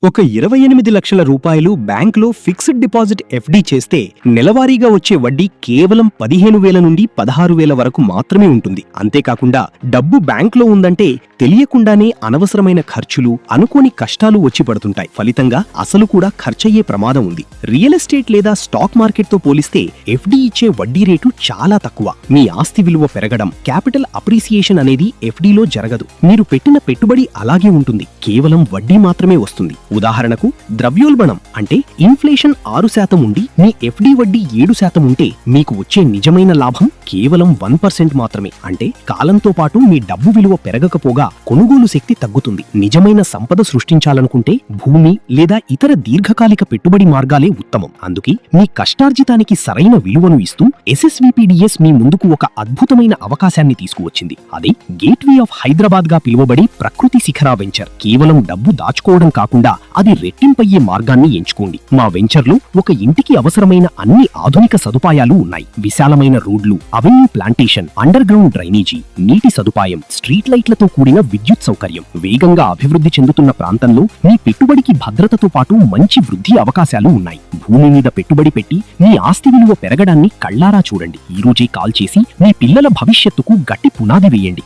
ఒక 28 లక్షల రూపాయలు బ్యాంకులో ఫిక్స్డ్ డిపాజిట్ ఎఫ్డి చేస్తే నెలవారీగా వచ్చే వడ్డీ కేవలం 15,000 నుండి 16,000 వరకు మాత్రమే ఉంటుంది. అంతేకాకుండా డబ్బు బ్యాంకులో ఉందంటే తెలియకుండానే అనవసరమైన ఖర్చులు, అనుకోని కష్టాలు వచ్చి పడుతుంటాయి. ఫలితంగా అసలు కూడా ఖర్చయ్యే ప్రమాదం ఉంది. రియల్ ఎస్టేట్ లేదా స్టాక్ మార్కెట్తో పోలిస్తే ఎఫ్డి ఇచ్చే వడ్డీ రేటు చాలా తక్కువ. మీ ఆస్తి విలువ పెరగడం, క్యాపిటల్ అప్రిసియేషన్ అనేది ఎఫ్డిలో జరగదు. మీరు పెట్టిన పెట్టుబడి అలాగే ఉంటుంది, కేవలం వడ్డీ మాత్రమే వస్తుంది. ఉదాహరణకు ద్రవ్యోల్బణం అంటే ఇన్ఫ్లేషన్ 6% ఉండి మీ ఎఫ్డి వడ్డీ 7% ఉంటే మీకు వచ్చే నిజమైన లాభం కేవలం 1% మాత్రమే. అంటే కాలంతో పాటు మీ డబ్బు విలువ పెరగకపోగా కొనుగోలు శక్తి తగ్గుతుంది. నిజమైన సంపద సృష్టించాలనుకుంటే భూమి లేదా ఇతర దీర్ఘకాలిక పెట్టుబడి మార్గాలే ఉత్తమం. అందుకే మీ కష్టార్జితానికి సరైన విలువను ఇస్తూ SSVPDS మీ ముందుకు ఒక అద్భుతమైన అవకాశాన్ని తీసుకువచ్చింది. అదే గేట్వే ఆఫ్ హైదరాబాద్ గా పిలువబడే ప్రకృతి శిఖరా వెంచర్. కేవలం డబ్బు దాచుకోవడం కాకుండా అది రెట్టింపయ్యే మార్గాన్ని ఎంచుకోండి. మా వెంచర్లో ఒక ఇంటికి అవసరమైన అన్ని ఆధునిక సదుపాయాలు ఉన్నాయి. విశాలమైన రోడ్లు, avenue plantation, under ground drainage, నీటి సదుపాయం, స్ట్రీట్ లైట్లతో కూడిన విద్యుత్ సౌకర్యం. వేగంగా అభివృద్ధి చెందుతున్న ప్రాంతంలో మీ పెట్టుబడికి భద్రతతో పాటు మంచి వృద్ధి అవకాశాలు ఉన్నాయి. భూమి మీద పెట్టుబడి పెట్టి మీ ఆస్తి విలువ పెరగడాన్ని కళ్లారా చూడండి. ఈ రోజే కాల్ చేసి మీ పిల్లల భవిష్యత్తుకు గట్టి పునాది వేయండి.